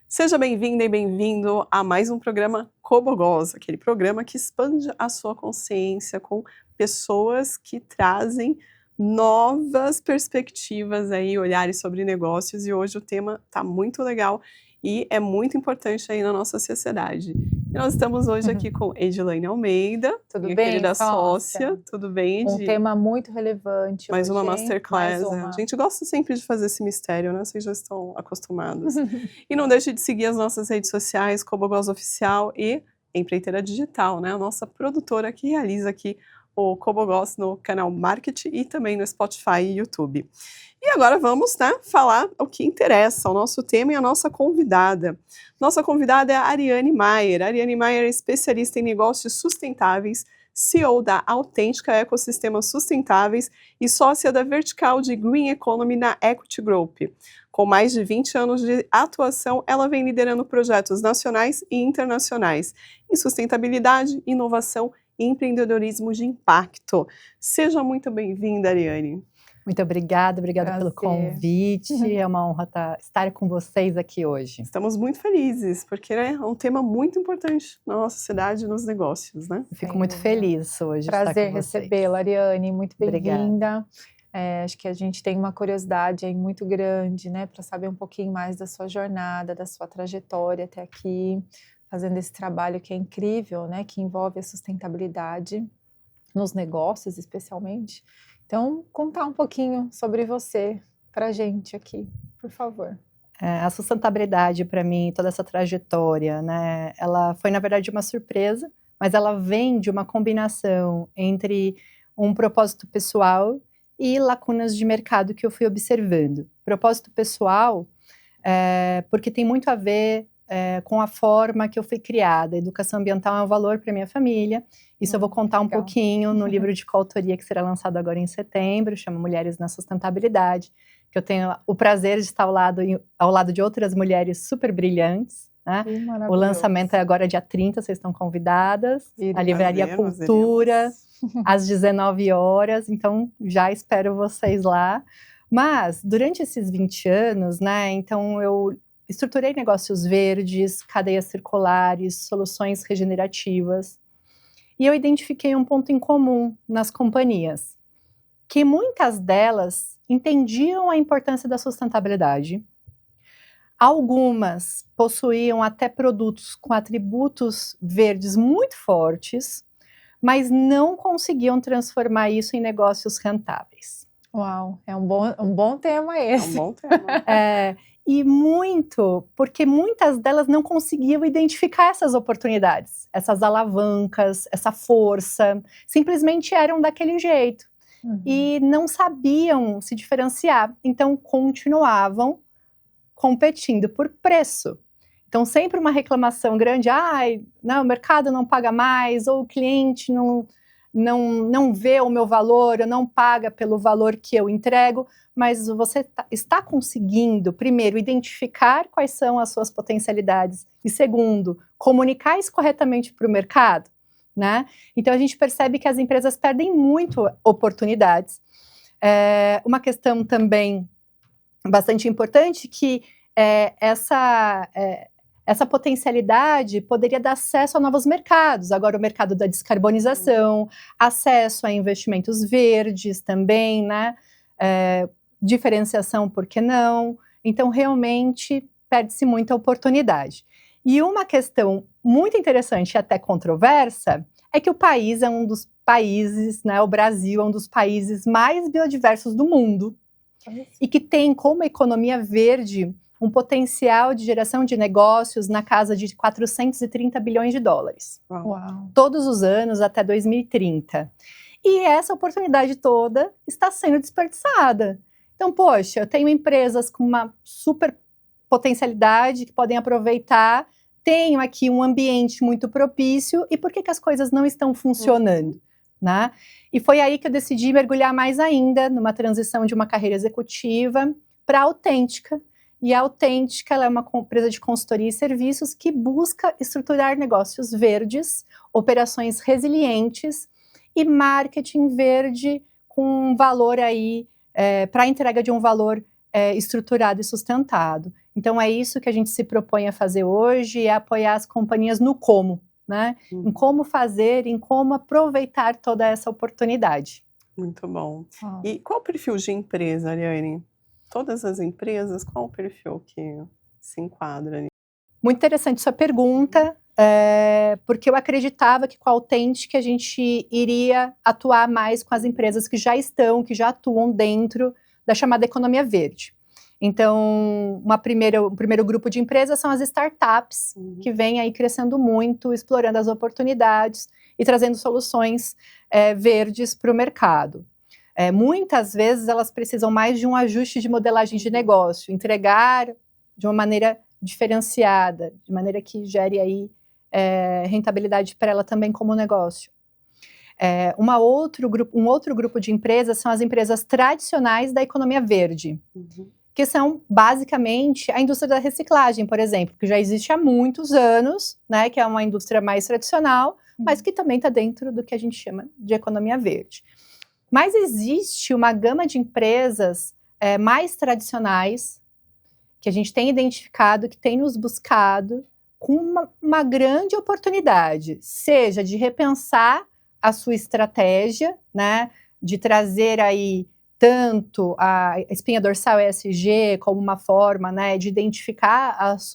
Seja bem-vinda e bem-vindo a mais um programa Cobogós, aquele programa que expande a sua consciência com pessoas que trazem novas perspectivas aí, olhares sobre negócios, e hoje o tema está muito legal e é muito importante aí na nossa sociedade. E nós estamos hoje aqui com Edilane Almeida, Tudo minha bem, querida sócia? sócia. Tudo bem, Edi? Um tema muito relevante Mais hoje, uma hein? masterclass. Mais uma. A gente gosta sempre de fazer esse mistério, né? Vocês já estão acostumados. E não deixe de seguir as nossas redes sociais, Cobogós Oficial e Empreiteira Digital, né? A nossa produtora que realiza aqui o Cobogós no canal Marketing e também no Spotify e YouTube. E agora vamos, né, falar o que interessa, o nosso tema e a nossa convidada. Nossa convidada é a Ariane Maier. A Ariane Maier é especialista em negócios sustentáveis, CEO da Autêntica Ecossistemas Sustentáveis e sócia da vertical de Green Economy na Equity Group. Com mais de 20 anos de atuação, ela vem liderando projetos nacionais e internacionais em sustentabilidade, inovação e empreendedorismo de impacto. Seja muito bem-vinda, Ariane. Muito obrigada pelo convite, é uma honra estar com vocês aqui hoje. Estamos muito felizes, porque né, é um tema muito importante na nossa sociedade e nos negócios, né? Eu fico muito feliz hoje Prazer de estar com vocês. recebê-la, Ariane, muito bem-vinda. Acho que a gente tem uma curiosidade aí muito grande, né, para saber um pouquinho mais da sua jornada, da sua trajetória até aqui, fazendo esse trabalho que é incrível, né, que envolve a sustentabilidade nos negócios, especialmente. Então, contar um pouquinho sobre você para a gente aqui, por favor. A sustentabilidade para mim, toda essa trajetória, né, ela foi na verdade uma surpresa, mas ela vem de uma combinação entre um propósito pessoal e lacunas de mercado que eu fui observando. Propósito pessoal, porque tem muito a ver com a forma que eu fui criada. A educação ambiental é um valor para minha família. Isso eu vou contar um pouquinho no livro de coautoria que será lançado agora em setembro, chama Mulheres na Sustentabilidade, que eu tenho o prazer de estar ao lado de outras mulheres super brilhantes. Né? O lançamento é agora dia 30, vocês estão convidadas. A Livraria Cultura, às 19 horas, então já espero vocês lá. Mas, durante esses 20 anos, né, então eu estruturei negócios verdes, cadeias circulares, soluções regenerativas. E eu identifiquei um ponto em comum nas companhias, que muitas delas entendiam a importância da sustentabilidade. Algumas possuíam até produtos com atributos verdes muito fortes, mas não conseguiam transformar isso em negócios rentáveis. Uau, é um bom tema esse. É um bom tema. E muito, porque muitas delas não conseguiam identificar essas oportunidades, essas alavancas, essa força, simplesmente eram daquele jeito. E não sabiam se diferenciar, então continuavam competindo por preço. Então sempre uma reclamação grande, não, o mercado não paga mais, ou o cliente não vê o meu valor, ou não paga pelo valor que eu entrego, mas você está conseguindo, primeiro, identificar quais são as suas potencialidades, e segundo, comunicar isso corretamente para o mercado, né? Então a gente percebe que as empresas perdem muito oportunidades. Uma questão também bastante importante que essa potencialidade poderia dar acesso a novos mercados. Agora o mercado da descarbonização, acesso a investimentos verdes também, né? Diferenciação, por que não? Então, realmente, perde-se muita oportunidade. E uma questão muito interessante e até controversa é que o país é um dos países, né, o Brasil é um dos países mais biodiversos do mundo e que tem como economia verde um potencial de geração de negócios na casa de 430 bilhões de dólares. Uau. Todos os anos até 2030. E essa oportunidade toda está sendo desperdiçada. Então, poxa, eu tenho empresas com uma super potencialidade que podem aproveitar, tenho aqui um ambiente muito propício, e por que as coisas não estão funcionando? Né? E foi aí que eu decidi mergulhar mais ainda numa transição de uma carreira executiva para a Autêntica, E a Autêntica, ela é uma empresa de consultoria e serviços que busca estruturar negócios verdes, operações resilientes e marketing verde com valor aí, para a entrega de um valor estruturado e sustentado. Então é isso que a gente se propõe a fazer hoje, é apoiar as companhias no como, né? Em como fazer, em como aproveitar toda essa oportunidade. Muito bom. E qual o perfil de empresa, Ariane? Todas as empresas, qual o perfil que se enquadra ali? Muito interessante sua pergunta, porque eu acreditava que com a Autêntica a gente iria atuar mais com as empresas que já estão, que já atuam dentro da chamada economia verde. Então, o primeiro grupo de empresas são as startups, que vêm aí crescendo muito, explorando as oportunidades e trazendo soluções verdes para o mercado. Muitas vezes elas precisam mais de um ajuste de modelagem de negócio, entregar de uma maneira diferenciada, de maneira que gere aí rentabilidade para ela também como negócio. Um outro grupo de empresas são as empresas tradicionais da economia verde, que são basicamente a indústria da reciclagem, por exemplo, que já existe há muitos anos, né, que é uma indústria mais tradicional, mas que também está dentro do que a gente chama de economia verde. Mas existe uma gama de empresas mais tradicionais, que a gente tem identificado, que tem nos buscado, com uma grande oportunidade, seja de repensar a sua estratégia, né, de trazer aí tanto a espinha dorsal ESG como uma forma, né, de identificar as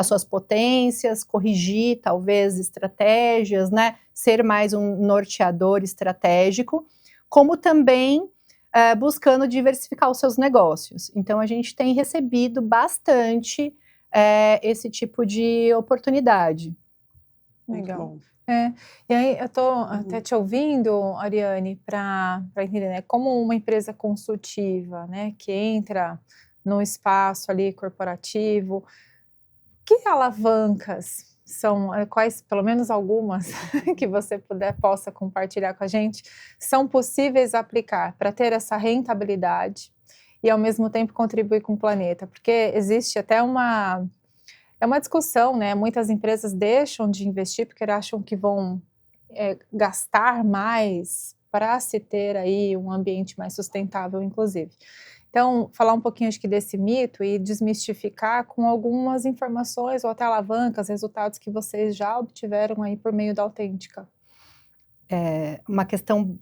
suas potências, corrigir talvez estratégias, né, ser mais um norteador estratégico, como também buscando diversificar os seus negócios. Então, a gente tem recebido bastante esse tipo de oportunidade. Legal. E aí, eu estou até te ouvindo, Ariane, para entender, né, como uma empresa consultiva, né, que entra no espaço ali corporativo, que alavancas são, quais, pelo menos algumas, que você possa compartilhar com a gente, são possíveis aplicar para ter essa rentabilidade e, ao mesmo tempo, contribuir com o planeta? Porque existe até uma discussão, né? Muitas empresas deixam de investir porque acham que vão gastar mais para se ter aí um ambiente mais sustentável, inclusive. Então, falar um pouquinho, acho que, desse mito e desmistificar com algumas informações ou até alavancas, resultados que vocês já obtiveram aí por meio da Autêntica. Uma questão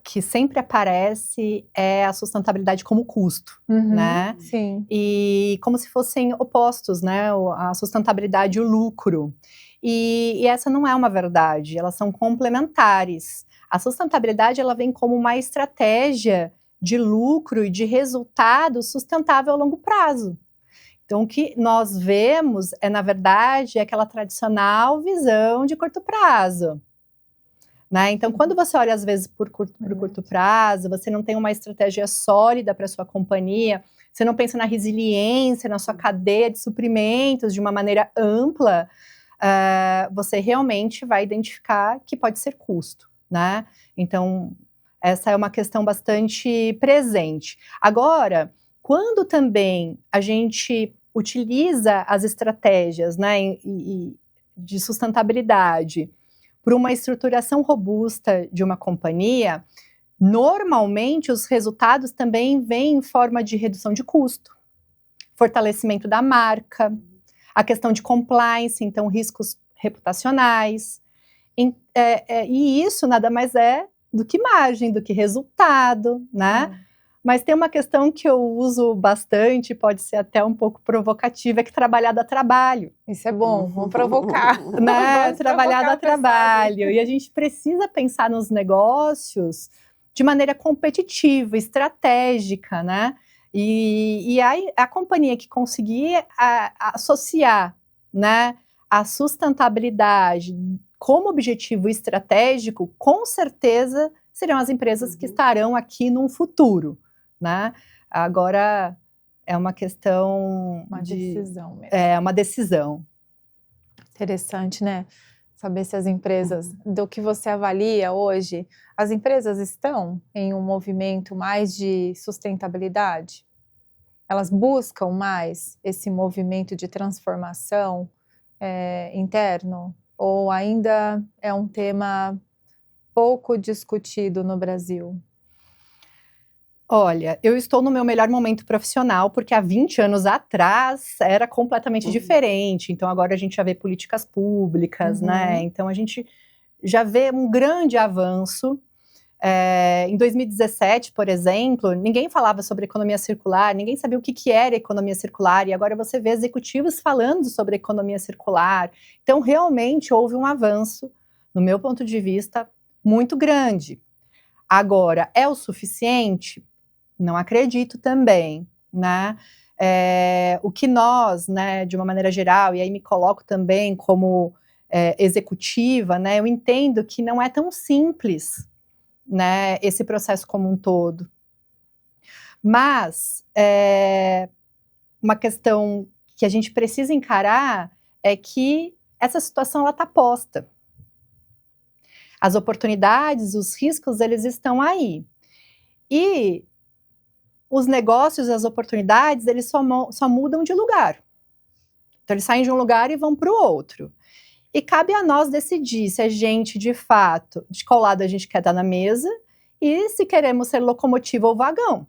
que sempre aparece é a sustentabilidade como custo, né? Sim. E como se fossem opostos, né? A sustentabilidade e o lucro. E essa não é uma verdade, elas são complementares. A sustentabilidade, ela vem como uma estratégia de lucro e de resultado sustentável a longo prazo. Então, o que nós vemos na verdade, aquela tradicional visão de curto prazo. Né? Então, quando você olha, às vezes, por curto prazo, você não tem uma estratégia sólida para a sua companhia, você não pensa na resiliência, na sua cadeia de suprimentos de uma maneira ampla, você realmente vai identificar que pode ser custo, né? Então, essa é uma questão bastante presente. Agora, quando também a gente utiliza as estratégias, né, de sustentabilidade para uma estruturação robusta de uma companhia, normalmente os resultados também vêm em forma de redução de custo, fortalecimento da marca, a questão de compliance, então riscos reputacionais, e isso nada mais é do que margem, do que resultado, né? Mas tem uma questão que eu uso bastante, pode ser até um pouco provocativa, é que trabalhar dá trabalho. Isso é bom, vamos provocar. Né? Trabalhar dá trabalho. E a gente precisa pensar nos negócios de maneira competitiva, estratégica, né? E a companhia que conseguir associar, né, a sustentabilidade como objetivo estratégico, com certeza serão as empresas que estarão aqui num futuro, né? Agora é uma questão decisão mesmo. É uma decisão. Interessante, né? Saber se as empresas, do que você avalia hoje, as empresas estão em um movimento mais de sustentabilidade? elas buscam mais esse movimento de transformação interno? Ou ainda é um tema pouco discutido no Brasil? Olha, eu estou no meu melhor momento profissional, porque há 20 anos atrás era completamente diferente. Então, agora a gente já vê políticas públicas, né? Então, a gente já vê um grande avanço. Em 2017, por exemplo, ninguém falava sobre economia circular, ninguém sabia o que era economia circular, e agora você vê executivos falando sobre economia circular. Então, realmente houve um avanço, no meu ponto de vista, muito grande. Agora, é o suficiente? Não acredito também, né? O que nós, né, de uma maneira geral, e aí me coloco também como executiva, né, eu entendo que não é tão simples, né, esse processo como um todo. Mas uma questão que a gente precisa encarar é que essa situação ela está posta. As oportunidades, os riscos, eles estão aí. E os negócios, as oportunidades, eles só mudam de lugar. Então, eles saem de um lugar e vão para o outro. E cabe a nós decidir se a gente, de fato, de qual lado a gente quer estar na mesa e se queremos ser locomotiva ou vagão.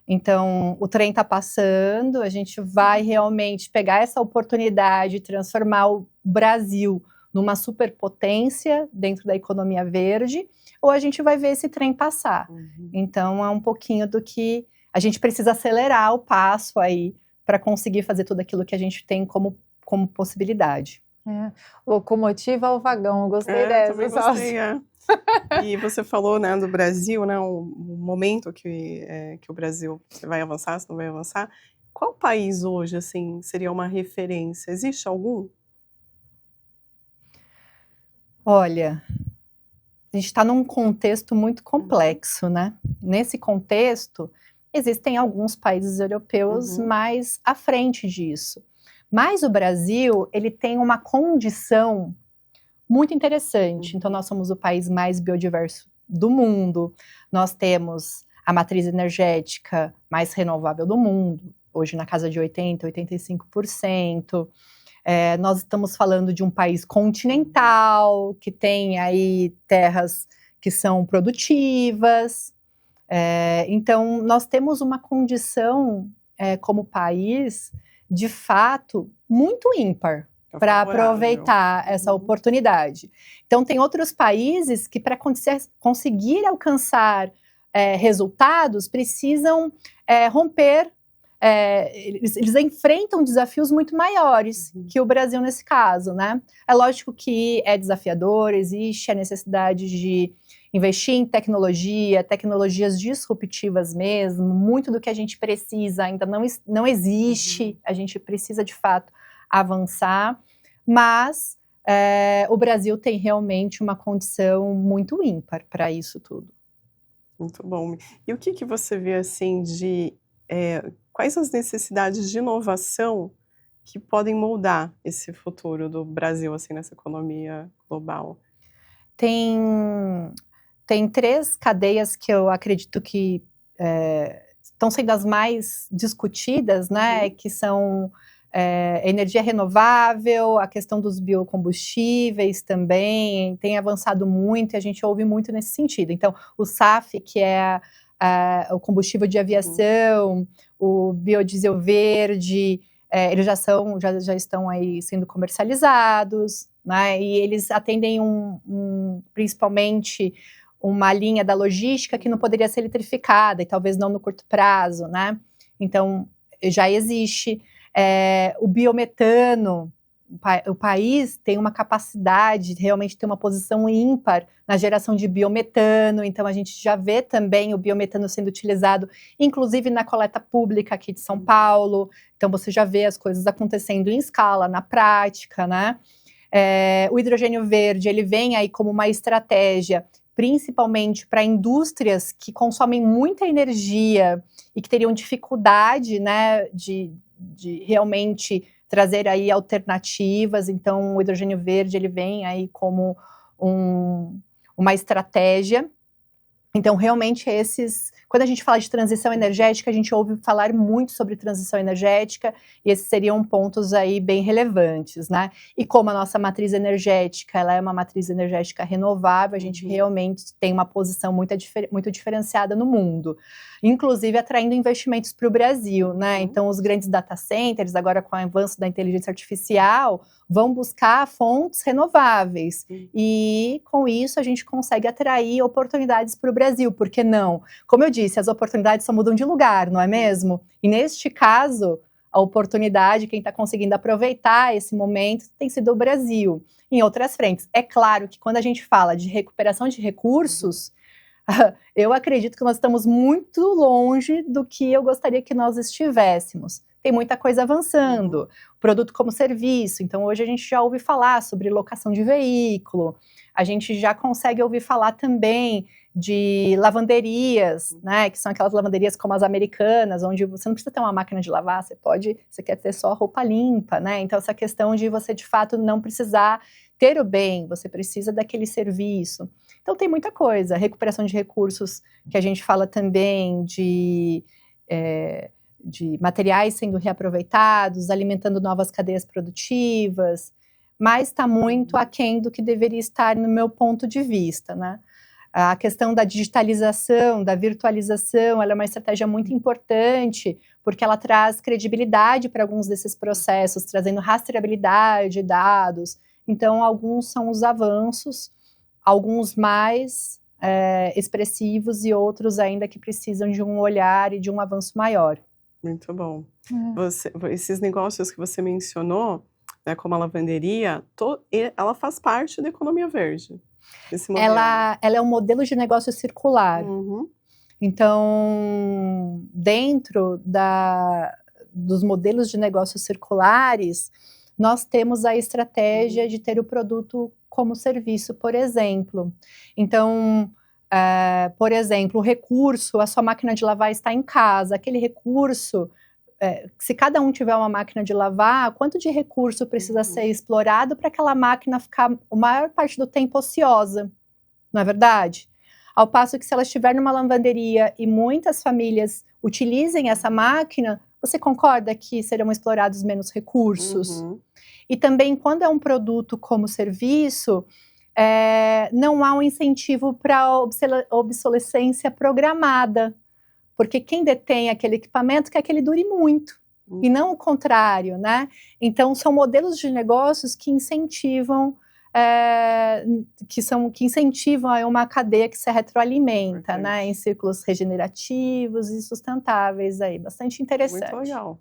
Então, o trem está passando, a gente vai realmente pegar essa oportunidade de transformar o Brasil numa superpotência dentro da economia verde, ou a gente vai ver esse trem passar. Então, é um pouquinho do que a gente precisa acelerar o passo aí para conseguir fazer tudo aquilo que a gente tem como possibilidade. Locomotiva ou vagão, eu gostei dessa. Também gostei, E você falou, né, do Brasil, né, o momento que o Brasil, você vai avançar, se não vai avançar. Qual país hoje, assim, seria uma referência? Existe algum? Olha, a gente está num contexto muito complexo, né? Nesse contexto, existem alguns países europeus mais à frente disso. Mas o Brasil, ele tem uma condição muito interessante. Então, nós somos o país mais biodiverso do mundo, nós temos a matriz energética mais renovável do mundo, hoje na casa de 80%, 85%. Nós estamos falando de um país continental, que tem aí terras que são produtivas. Então, nós temos uma condição, como país, de fato, muito ímpar para aproveitar essa oportunidade. Então, tem outros países que, para conseguir alcançar resultados, precisam romper. Eles enfrentam desafios muito maiores que o Brasil nesse caso, né? É lógico que é desafiador, existe a necessidade de investir em tecnologia, tecnologias disruptivas mesmo, muito do que a gente precisa ainda não existe, a gente precisa de fato avançar, mas o Brasil tem realmente uma condição muito ímpar para isso tudo. Muito bom. E o que você vê assim quais as necessidades de inovação que podem moldar esse futuro do Brasil assim nessa economia global? Tem 3 cadeias que eu acredito que estão sendo as mais discutidas, né? Que são energia renovável, a questão dos biocombustíveis também tem avançado muito e a gente ouve muito nesse sentido. Então, o SAF, que é o combustível de aviação, o biodiesel verde, eles já estão aí sendo comercializados, né? E eles atendem principalmente uma linha da logística que não poderia ser eletrificada e talvez não no curto prazo, né? Então, já existe. O biometano, o país tem uma capacidade de realmente ter uma posição ímpar na geração de biometano, então a gente já vê também o biometano sendo utilizado, inclusive na coleta pública aqui de São Paulo, então você já vê as coisas acontecendo em escala, na prática, né? O hidrogênio verde, ele vem aí como uma estratégia, principalmente para indústrias que consomem muita energia e que teriam dificuldade, né, de realmente trazer aí alternativas. Então, o hidrogênio verde, ele vem aí como uma estratégia. Então, realmente, Quando a gente fala de transição energética, a gente ouve falar muito sobre transição energética, e esses seriam pontos aí bem relevantes, né? E como a nossa matriz energética, ela é uma matriz energética renovável, a gente realmente tem uma posição muito diferenciada no mundo, inclusive atraindo investimentos para o Brasil, né? Então, os grandes data centers, agora com o avanço da inteligência artificial, vão buscar fontes renováveis, e com isso a gente consegue atrair oportunidades para o Brasil, por que não? Como eu disse, as oportunidades só mudam de lugar, não é mesmo? E neste caso, a oportunidade, quem está conseguindo aproveitar esse momento tem sido o Brasil, em outras frentes. É claro que quando a gente fala de recuperação de recursos, eu acredito que nós estamos muito longe do que eu gostaria que nós estivéssemos. Tem muita coisa avançando, produto como serviço, então hoje a gente já ouve falar sobre locação de veículo, a gente já consegue ouvir falar também de lavanderias, né, que são aquelas lavanderias como as americanas, onde você não precisa ter uma máquina de lavar, você quer ter só roupa limpa, né, então essa questão de você de fato não precisar ter o bem, você precisa daquele serviço. Então tem muita coisa, recuperação de recursos, que a gente fala também de materiais sendo reaproveitados, alimentando novas cadeias produtivas, mas está muito aquém do que deveria estar no meu ponto de vista, né? A questão da digitalização, da virtualização, ela é uma estratégia muito importante, porque ela traz credibilidade para alguns desses processos, trazendo rastreabilidade de dados. Então, alguns são os avanços, alguns mais expressivos e outros ainda que precisam de um olhar e de um avanço maior. Muito bom. Esses negócios que você mencionou, né, como a lavanderia, ela faz parte da economia verde. Esse modelo. Ela é um modelo de negócio circular. Então, dentro dos modelos de negócios circulares, nós temos a estratégia de ter o produto como serviço, por exemplo. Então, por exemplo, o recurso, a sua máquina de lavar está em casa, aquele recurso, se cada um tiver uma máquina de lavar, quanto de recurso precisa ser explorado para aquela máquina ficar a maior parte do tempo ociosa, não é verdade? Ao passo que se ela estiver numa lavanderia e muitas famílias utilizem essa máquina, você concorda que serão explorados menos recursos? E também, quando é um produto como serviço, não há um incentivo para a obsolescência programada, porque quem detém aquele equipamento quer que ele dure muito, e não o contrário, né? Então, são modelos de negócios que incentivam, uma cadeia que se retroalimenta, né? Em círculos regenerativos e sustentáveis aí, bastante interessante. Muito legal.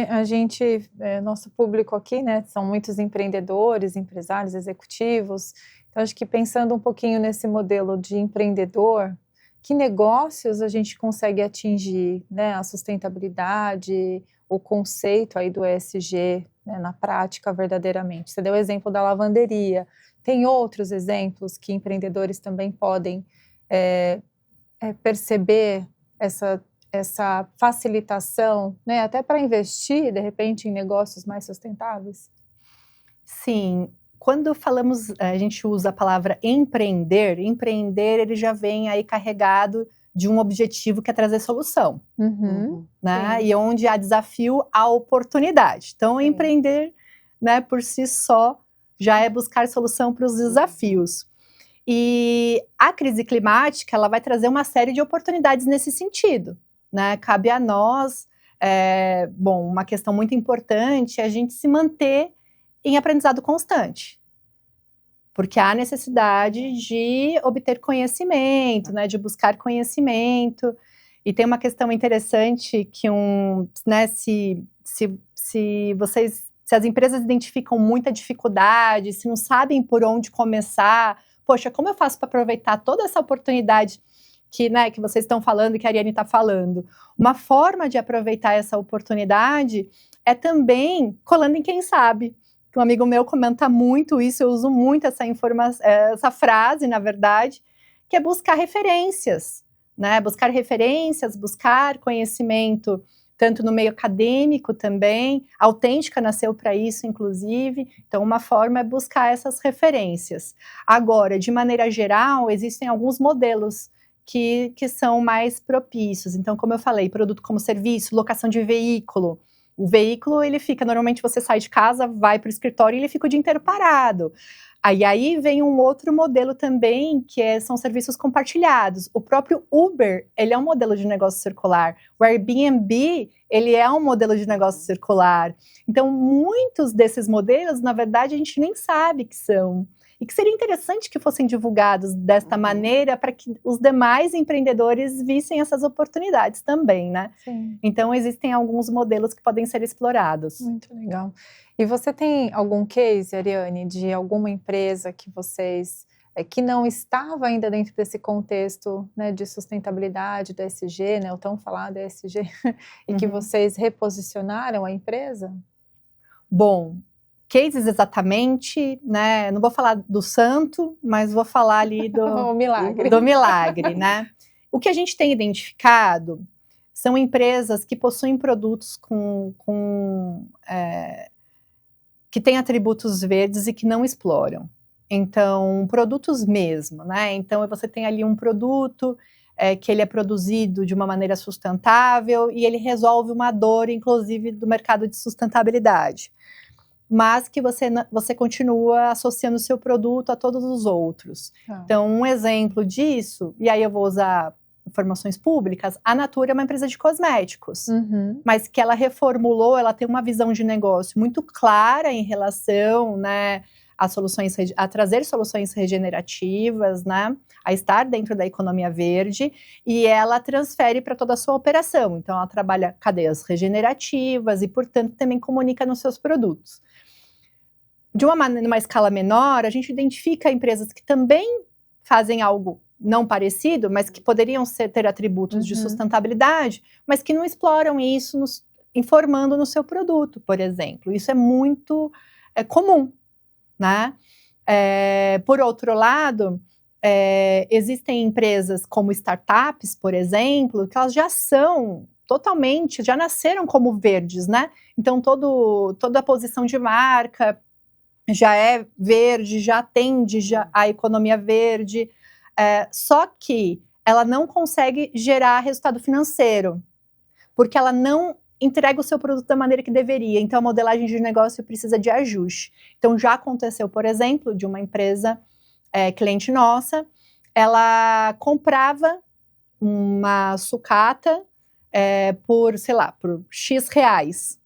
A gente, nosso público aqui, né, são muitos empreendedores, empresários, executivos, então acho que pensando um pouquinho nesse modelo de empreendedor, que negócios a gente consegue atingir, né, a sustentabilidade, o conceito aí do ESG, né, na prática verdadeiramente. Você deu o exemplo da lavanderia, tem outros exemplos que empreendedores também podem perceber essa facilitação, né, até para investir, de repente, em negócios mais sustentáveis? Sim, quando falamos, a gente usa a palavra empreender ele já vem aí carregado de um objetivo que é trazer solução, né, e onde há desafio, há oportunidade. Então, empreender, né, por si só, já é buscar solução para os desafios. E a crise climática, ela vai trazer uma série de oportunidades nesse sentido, né? Cabe a nós, uma questão muito importante é a gente se manter em aprendizado constante, porque há necessidade de obter conhecimento, né, de buscar conhecimento, e tem uma questão interessante que se as empresas identificam muita dificuldade, se não sabem por onde começar, poxa, como eu faço para aproveitar toda essa oportunidade que vocês estão falando e que a Ariane está falando? Uma forma de aproveitar essa oportunidade é também colando em quem sabe. Um amigo meu comenta muito isso, eu uso muito essa frase, na verdade, que é buscar referências, né? Buscar referências, buscar conhecimento, tanto no meio acadêmico também. A Autêntica nasceu para isso, inclusive. Então, uma forma é buscar essas referências. Agora, de maneira geral, existem alguns modelos que são mais propícios. Então, como eu falei, produto como serviço, locação de veículo. O veículo, ele fica, normalmente você sai de casa, vai para o escritório e ele fica o dia inteiro parado. Aí vem um outro modelo também, que são serviços compartilhados. O próprio Uber, ele é um modelo de negócio circular. O Airbnb, ele é um modelo de negócio circular. Então, muitos desses modelos, na verdade, a gente nem sabe que são. E que seria interessante que fossem divulgados desta maneira para que os demais empreendedores vissem essas oportunidades também, né? Sim. Então, existem alguns modelos que podem ser explorados. Muito legal. E você tem algum case, Ariane, de alguma empresa que vocês, que não estava ainda dentro desse contexto, né, de sustentabilidade, do ESG, né, o tão falado ESG, e que vocês reposicionaram a empresa? Bom, cases exatamente, né? Não vou falar do santo, mas vou falar ali O milagre. do milagre, né? O que a gente tem identificado são empresas que possuem produtos que têm atributos verdes e que não exploram. Então, produtos mesmo, né? Então, você tem ali um produto que ele é produzido de uma maneira sustentável e ele resolve uma dor, inclusive, do mercado de sustentabilidade. Mas que você continua associando o seu produto a todos os outros. Então, um exemplo disso, e aí eu vou usar informações públicas, a Natura é uma empresa de cosméticos, mas que ela reformulou, ela tem uma visão de negócio muito clara em relação, né, a trazer soluções regenerativas, né, a estar dentro da economia verde, e ela transfere para toda a sua operação. Então, ela trabalha cadeias regenerativas e, portanto, também comunica nos seus produtos. De uma escala menor, a gente identifica empresas que também fazem algo não parecido, mas que poderiam ter atributos de sustentabilidade, mas que não exploram isso informando no seu produto, por exemplo. Isso é muito comum, né? Por outro lado, existem empresas como startups, por exemplo, que elas já são totalmente, já nasceram como verdes, né? Então, toda a posição de marca já é verde, já atende a economia verde, só que ela não consegue gerar resultado financeiro, porque ela não entrega o seu produto da maneira que deveria. Então, a modelagem de negócio precisa de ajuste. Então, já aconteceu, por exemplo, de uma empresa cliente nossa, ela comprava uma sucata por X reais.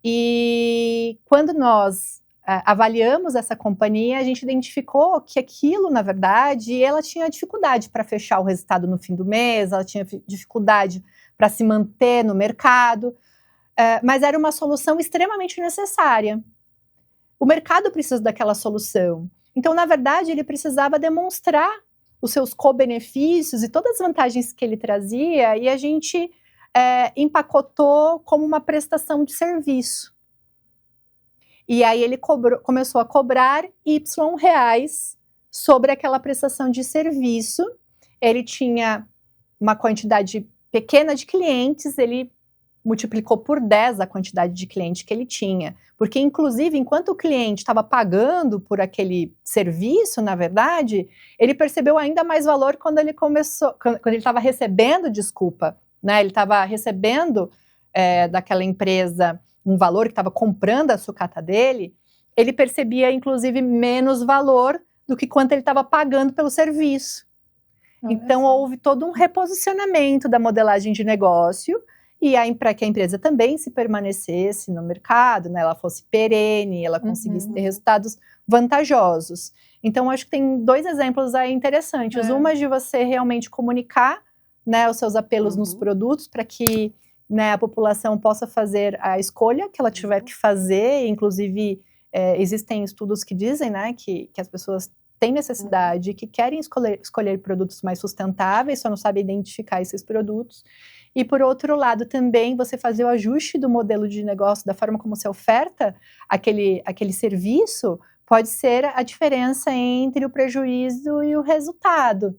E quando nós avaliamos essa companhia, a gente identificou que aquilo, na verdade, ela tinha dificuldade para fechar o resultado no fim do mês, ela tinha dificuldade para se manter no mercado, mas era uma solução extremamente necessária. O mercado precisa daquela solução. Então, na verdade, ele precisava demonstrar os seus co-benefícios e todas as vantagens que ele trazia, e a gente empacotou como uma prestação de serviço. E aí ele começou a cobrar Y reais sobre aquela prestação de serviço. Ele tinha uma quantidade pequena de clientes, ele multiplicou por 10 a quantidade de cliente que ele tinha. Porque, inclusive, enquanto o cliente estava pagando por aquele serviço, na verdade, ele percebeu ainda mais valor quando ele estava recebendo, né? Ele estava recebendo daquela empresa um valor, que estava comprando a sucata dele, ele percebia, inclusive, menos valor do que quanto ele estava pagando pelo serviço. Então, houve todo um reposicionamento da modelagem de negócio, e para que a empresa também se permanecesse no mercado, né, ela fosse perene, ela conseguisse ter resultados vantajosos. Então, acho que tem 2 exemplos aí interessantes. Uma de você realmente comunicar, né, os seus apelos nos produtos, para que, né, a população possa fazer a escolha que ela tiver que fazer. Inclusive, existem estudos que dizem, né, que as pessoas têm necessidade, que querem escolher produtos mais sustentáveis, só não sabem identificar esses produtos. E, por outro lado, também você fazer o ajuste do modelo de negócio, da forma como você oferta aquele serviço, pode ser a diferença entre o prejuízo e o resultado.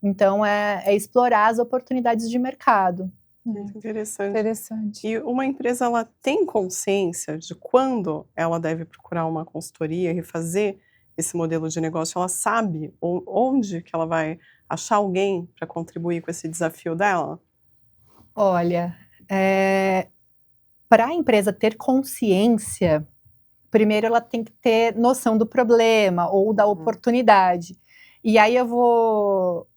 Então, é explorar as oportunidades de mercado. Interessante. E uma empresa, ela tem consciência de quando ela deve procurar uma consultoria e refazer esse modelo de negócio, ela sabe onde que ela vai achar alguém para contribuir com esse desafio dela? Olha, para a empresa ter consciência, primeiro ela tem que ter noção do problema ou da oportunidade. E aí eu vou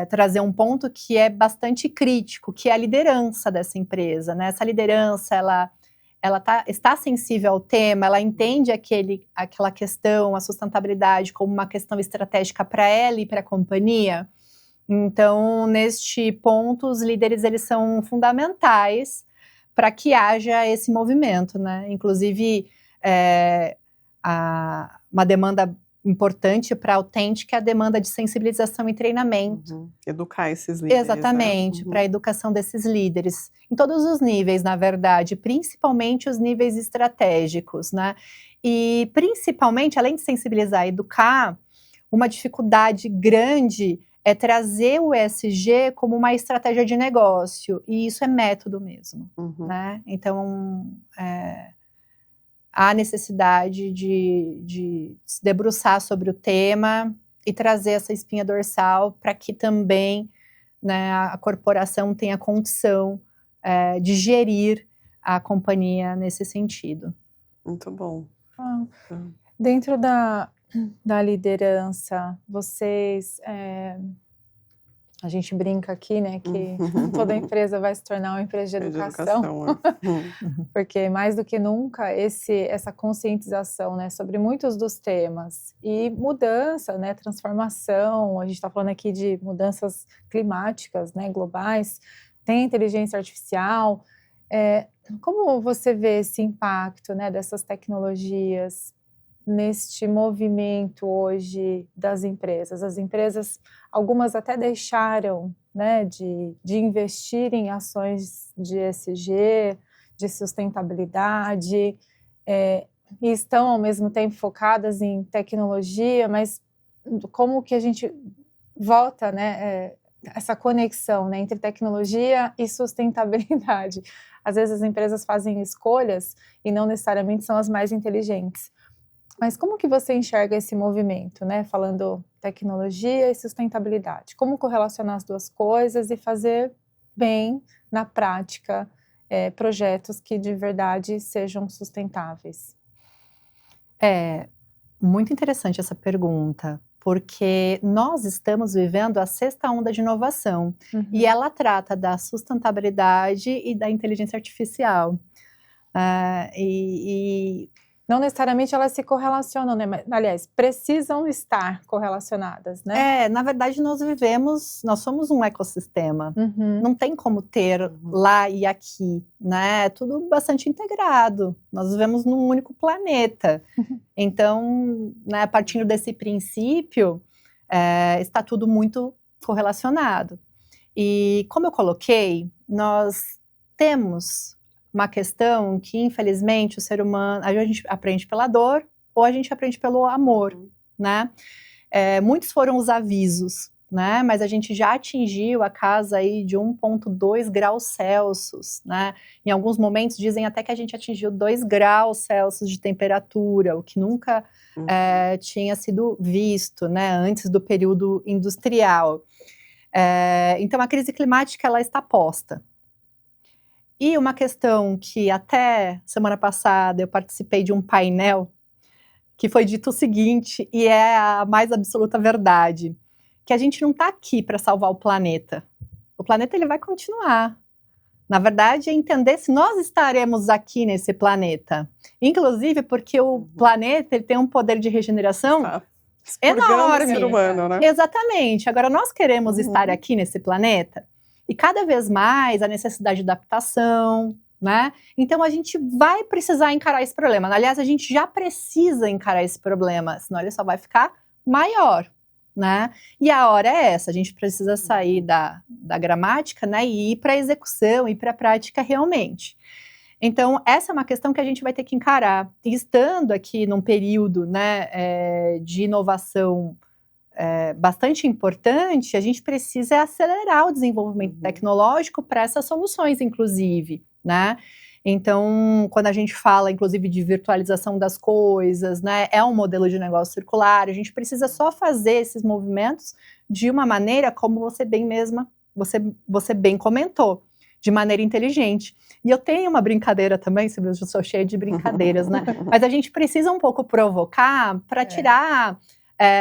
trazer um ponto que é bastante crítico, que é a liderança dessa empresa, né? Essa liderança, ela está sensível ao tema, ela entende aquela questão, a sustentabilidade, como uma questão estratégica para ela e para a companhia. Então, neste ponto, os líderes eles são fundamentais para que haja esse movimento, né? Inclusive, uma demanda importante para a Autêntica é a demanda de sensibilização e treinamento. Educar esses líderes. Exatamente, né? para a educação desses líderes. Em todos os níveis, na verdade, principalmente os níveis estratégicos, né? E, principalmente, além de sensibilizar e educar, uma dificuldade grande é trazer o ESG como uma estratégia de negócio, e isso é método mesmo, né? Então, há necessidade de se debruçar sobre o tema e trazer essa espinha dorsal para que também, né, a corporação tenha condição de gerir a companhia nesse sentido. Muito bom. Dentro da liderança, vocês... a gente brinca aqui, né, que toda empresa vai se tornar uma empresa de educação. Porque mais do que nunca, essa conscientização, né, sobre muitos dos temas. E mudança, né, transformação, a gente está falando aqui de mudanças climáticas, né, globais, tem inteligência artificial. Como você vê esse impacto, né, dessas tecnologias neste movimento hoje das empresas? As empresas, algumas até deixaram, né, de investir em ações de ESG, de sustentabilidade, e estão ao mesmo tempo focadas em tecnologia, mas como que a gente volta, né, essa conexão, né, entre tecnologia e sustentabilidade? Às vezes as empresas fazem escolhas e não necessariamente são as mais inteligentes. Mas como que você enxerga esse movimento, né? Falando tecnologia e sustentabilidade. Como correlacionar as duas coisas e fazer bem, na prática, projetos que de verdade sejam sustentáveis? Muito interessante essa pergunta, porque nós estamos vivendo a sexta onda de inovação, e ela trata da sustentabilidade e da inteligência artificial. Não necessariamente elas se correlacionam, né? Mas, aliás, precisam estar correlacionadas, né? Na verdade, nós somos um ecossistema. Não tem como ter lá e aqui, né? É tudo bastante integrado. Nós vivemos num único planeta. Então, né, partindo desse princípio, está tudo muito correlacionado. E, como eu coloquei, nós temos uma questão que, infelizmente, o ser humano, a gente aprende pela dor ou a gente aprende pelo amor, né? Muitos foram os avisos, né? Mas a gente já atingiu a casa aí de 1,2 graus Celsius, né? Em alguns momentos dizem até que a gente atingiu 2 graus Celsius de temperatura, o que nunca tinha sido visto, né? Antes do período industrial. Então, a crise climática, ela está posta. E uma questão que até semana passada eu participei de um painel que foi dito o seguinte, e é a mais absoluta verdade, que a gente não está aqui para salvar o planeta. O planeta ele vai continuar. Na verdade, é entender se nós estaremos aqui nesse planeta. Inclusive porque o planeta ele tem um poder de regeneração enorme. O ser humano, né? Exatamente. Agora, nós queremos estar aqui nesse planeta? E cada vez mais a necessidade de adaptação, né? Então a gente vai precisar encarar esse problema. Aliás, a gente já precisa encarar esse problema, senão ele só vai ficar maior, né? E a hora é essa, a gente precisa sair da gramática, né? E ir para a execução, ir para a prática realmente. Então, essa é uma questão que a gente vai ter que encarar. E estando aqui num período, né, de inovação bastante importante, a gente precisa acelerar o desenvolvimento tecnológico para essas soluções, inclusive, né? Então, quando a gente fala, inclusive, de virtualização das coisas, né, é um modelo de negócio circular, a gente precisa só fazer esses movimentos de uma maneira, como você bem comentou, de maneira inteligente. E eu tenho uma brincadeira também, eu sou cheia de brincadeiras, né? Mas a gente precisa um pouco provocar para tirar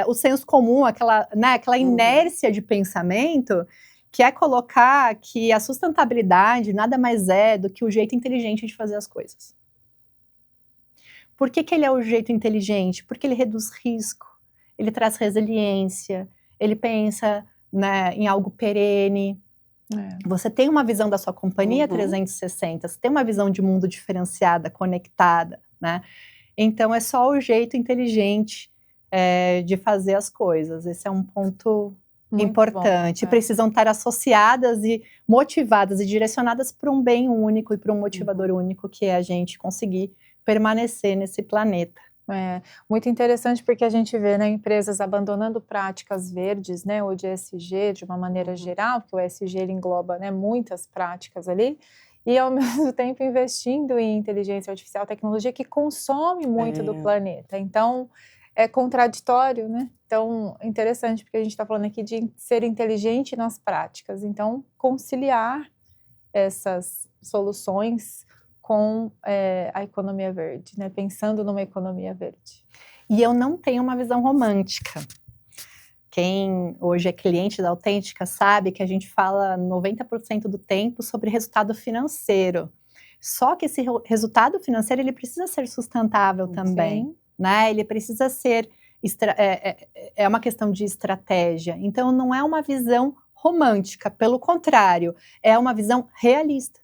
o senso comum, aquela inércia de pensamento, que é colocar que a sustentabilidade nada mais é do que o jeito inteligente de fazer as coisas. Por que ele é o jeito inteligente? Porque ele reduz risco, ele traz resiliência, ele pensa, né, em algo perene. Você tem uma visão da sua companhia 360, você tem uma visão de mundo diferenciada, conectada, né? Então é só o jeito inteligente de fazer as coisas. Esse é um ponto muito importante. Bom, precisam estar associadas e motivadas e direcionadas para um bem único e para um motivador único, que é a gente conseguir permanecer nesse planeta. Muito interessante, porque a gente vê, né, empresas abandonando práticas verdes, né, ou de ESG de uma maneira geral, porque o ESG ele engloba, né, muitas práticas ali, e ao mesmo tempo investindo em inteligência artificial, tecnologia que consome muito do planeta. Então é contraditório, né? Então interessante, porque a gente está falando aqui de ser inteligente nas práticas, então conciliar essas soluções com a economia verde, né? Pensando numa economia verde. E eu não tenho uma visão romântica. Quem hoje é cliente da Autêntica sabe que a gente fala 90% do tempo sobre resultado financeiro. Só que esse resultado financeiro ele precisa ser sustentável também, né? Ele precisa ser é uma questão de estratégia. Então não é uma visão romântica, pelo contrário, é uma visão realista.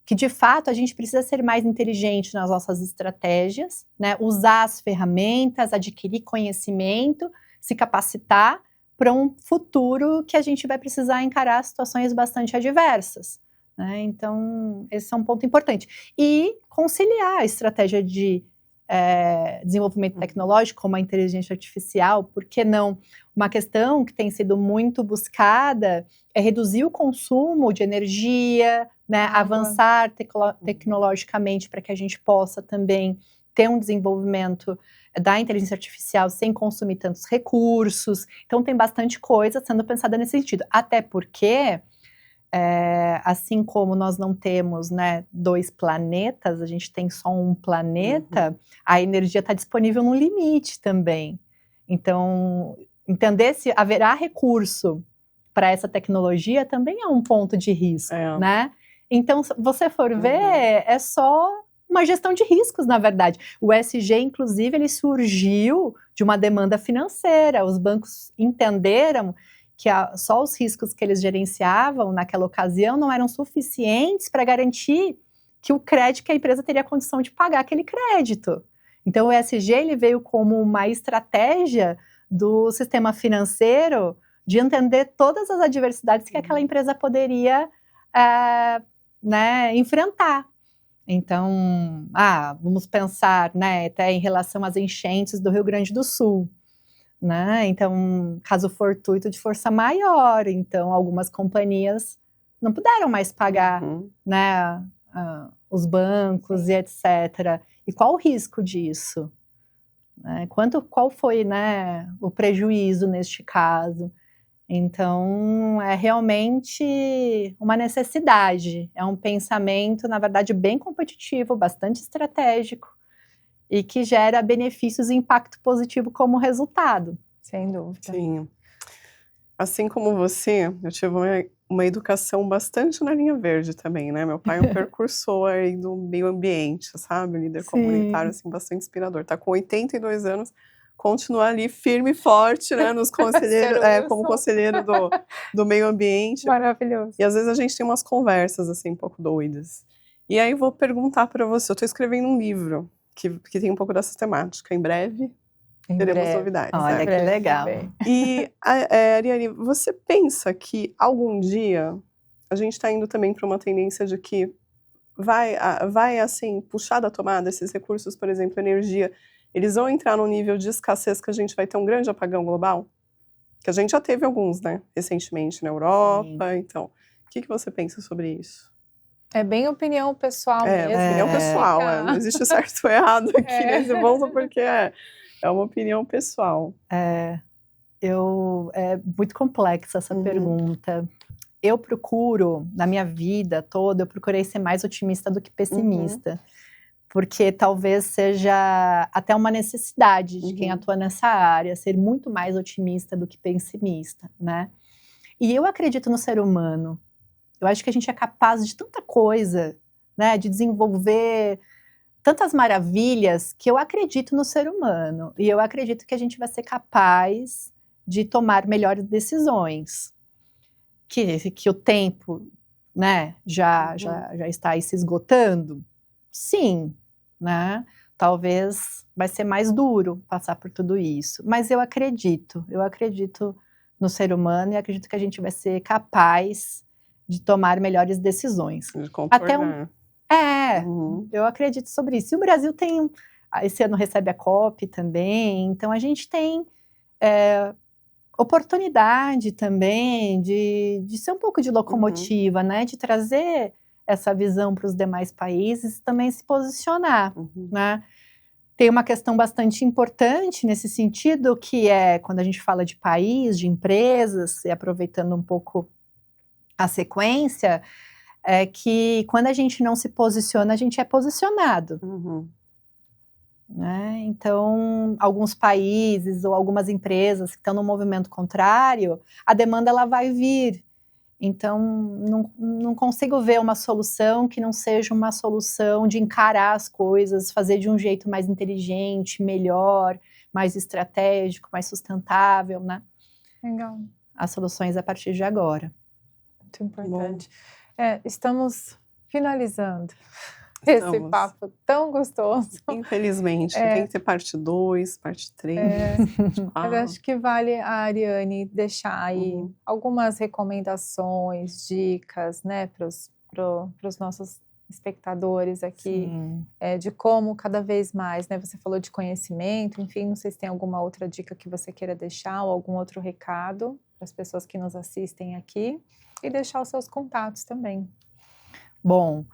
Que de fato a gente precisa ser mais inteligente nas nossas estratégias, né? Usar as ferramentas, adquirir conhecimento, se capacitar para um futuro que a gente vai precisar encarar situações bastante adversas, né? Então, esse é um ponto importante. E conciliar a estratégia de desenvolvimento tecnológico como a inteligência artificial, por que não? Uma questão que tem sido muito buscada é reduzir o consumo de energia, né? Avançar tecnologicamente para que a gente possa também ter um desenvolvimento da inteligência artificial sem consumir tantos recursos. Então tem bastante coisa sendo pensada nesse sentido. Até porque, assim como nós não temos, né, 2 planetas, a gente tem só um planeta, a energia está disponível no limite também. Então, entender se haverá recurso para essa tecnologia também é um ponto de risco, né? Então, se você for ver, é só uma gestão de riscos, na verdade. O ESG, inclusive, ele surgiu de uma demanda financeira. Os bancos entenderam que só os riscos que eles gerenciavam naquela ocasião não eram suficientes para garantir que o crédito, que a empresa teria condição de pagar aquele crédito. Então, o ESG ele veio como uma estratégia do sistema financeiro de entender todas as adversidades que aquela empresa poderia né, enfrentar. Então, vamos pensar, né, até em relação às enchentes do Rio Grande do Sul, né? Então, caso fortuito de força maior, então algumas companhias não puderam mais pagar, né, os bancos e etc. E qual o risco disso? Qual foi, né, o prejuízo neste caso? Então, é realmente uma necessidade, é um pensamento, na verdade, bem competitivo, bastante estratégico, e que gera benefícios e impacto positivo como resultado. Sem dúvida. Sim. Assim como você, eu tive uma educação bastante na linha verde também, né? Meu pai é um precursor aí do meio ambiente, sabe? Líder comunitário, assim, bastante inspirador. Tá com 82 anos, continua ali firme e forte, né? Nos conselheiros, como conselheiro do meio ambiente. Maravilhoso. E às vezes a gente tem umas conversas, assim, um pouco doidas. E aí vou perguntar para você, eu tô escrevendo um livro que tem um pouco dessa temática. Em breve teremos novidades. Olha, que legal. E, Ariane, você pensa que algum dia a gente está indo também para uma tendência de que vai assim, puxar da tomada esses recursos, por exemplo, energia, eles vão entrar num nível de escassez que a gente vai ter um grande apagão global? Que a gente já teve alguns, né, recentemente na Europa. Sim. Então, o que você pensa sobre isso? É bem opinião pessoal É, mesmo. opinião pessoal, não existe certo ou errado aqui nesse ponto, porque é uma opinião pessoal. É muito complexa essa Uhum. pergunta. Eu procuro, na minha vida toda, eu procurei ser mais otimista do que pessimista. Porque talvez seja até uma necessidade de quem atua nessa área, ser muito mais otimista do que pessimista, né? E eu acredito no ser humano. Eu acho que a gente é capaz de tanta coisa, né? De desenvolver tantas maravilhas, que eu acredito no ser humano. E eu acredito que a gente vai ser capaz de tomar melhores decisões. Que o tempo, né, já está aí se esgotando. Sim, né? Talvez vai ser mais duro passar por tudo isso. Mas eu acredito no ser humano e acredito que a gente vai ser capaz de tomar melhores decisões. De contornar. Eu acredito sobre isso. E o Brasil esse ano recebe a COP também, então a gente tem oportunidade também de ser um pouco de locomotiva, né? De trazer essa visão para os demais países, também se posicionar, né? Tem uma questão bastante importante nesse sentido, que é quando a gente fala de país, de empresas, e aproveitando um pouco a sequência, é que quando a gente não se posiciona, a gente é posicionado. Né? Então, alguns países ou algumas empresas que estão no movimento contrário, a demanda ela vai vir. Então, não consigo ver uma solução que não seja uma solução de encarar as coisas, fazer de um jeito mais inteligente, melhor, mais estratégico, mais sustentável, né? Legal. As soluções a partir de agora. Muito importante. Estamos finalizando esse papo tão gostoso. Infelizmente, tem que ter parte 2, parte 3. Mas acho que vale a Ariane deixar aí algumas recomendações, dicas, né, para os nossos espectadores aqui, de como cada vez mais, né, você falou de conhecimento, enfim, não sei se tem alguma outra dica que você queira deixar ou algum outro recado para as pessoas que nos assistem aqui e deixar os seus contatos também. Bom,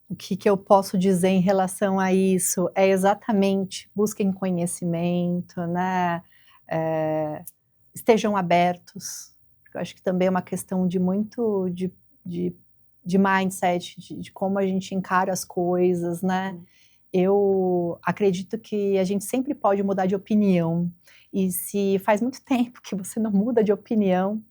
o que eu posso dizer em relação a isso é exatamente busquem conhecimento, né? Estejam abertos. Eu acho que também é uma questão de muito de mindset, de como a gente encara as coisas, né? Eu acredito que a gente sempre pode mudar de opinião. E se faz muito tempo que você não muda de opinião,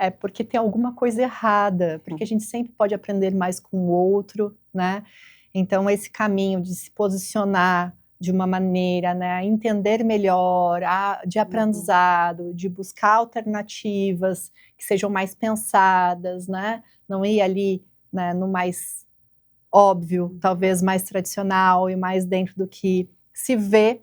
é porque tem alguma coisa errada, porque a gente sempre pode aprender mais com o outro, né? Então, esse caminho de se posicionar de uma maneira, né, entender melhor, de aprendizado, de buscar alternativas que sejam mais pensadas, né? Não ir ali, né, no mais óbvio, talvez mais tradicional e mais dentro do que se vê.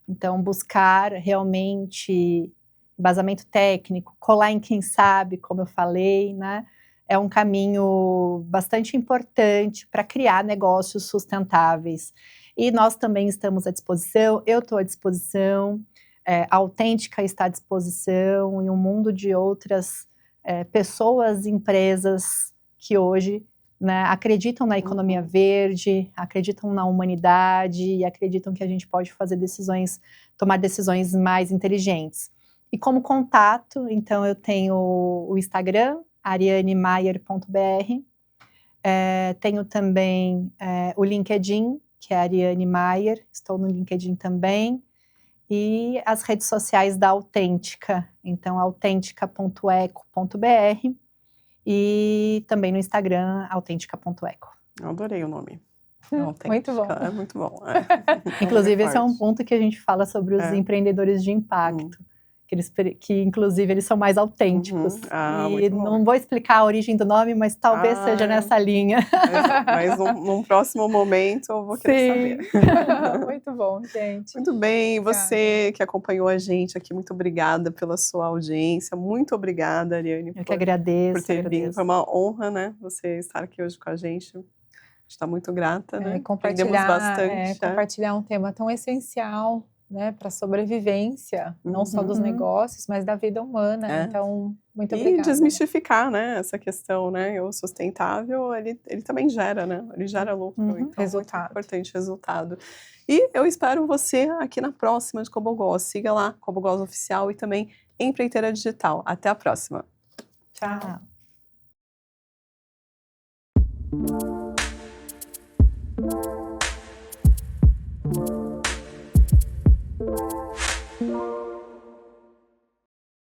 Então, buscar realmente embasamento técnico, colar em quem sabe, como eu falei, né? É um caminho bastante importante para criar negócios sustentáveis. E nós também estamos à disposição, eu estou à disposição, a Autêntica está à disposição, e um mundo de outras pessoas e empresas que hoje, né, acreditam na economia verde, acreditam na humanidade e acreditam que a gente pode tomar decisões mais inteligentes. E como contato, então eu tenho o Instagram, arianemaier.br, tenho também o LinkedIn, que é Ariane Maier, estou no LinkedIn também, e as redes sociais da Autêntica, então autêntica.eco.br, e também no Instagram, autêntica.eco. Eu adorei o nome. Muito bom. É muito bom. Inclusive, esse é um ponto que a gente fala sobre os empreendedores de impacto. Que inclusive eles são mais autênticos. E não vou explicar a origem do nome, mas talvez seja nessa linha. Mas num próximo momento eu vou querer saber. Muito bom, gente. Muito bem, você que acompanhou a gente aqui, muito obrigada pela sua audiência. Muito obrigada, Ariane. Eu que agradeço. Por ter vindo. Foi uma honra, né, você estar aqui hoje com a gente. A gente está muito grata, né? Compartilhar um tema tão essencial, né, para a sobrevivência, não só dos Uhum. negócios, mas da vida humana. É. Então, muito E obrigada. desmistificar, né, essa questão, né, o sustentável, ele também gera, né, ele gera lucro, Uhum. então Resultado. muito importante resultado. E eu espero você aqui na próxima de Cobogós. Siga lá, Cobogós Oficial e também Empreiteira Digital. Até a próxima. Tchau. Tchau.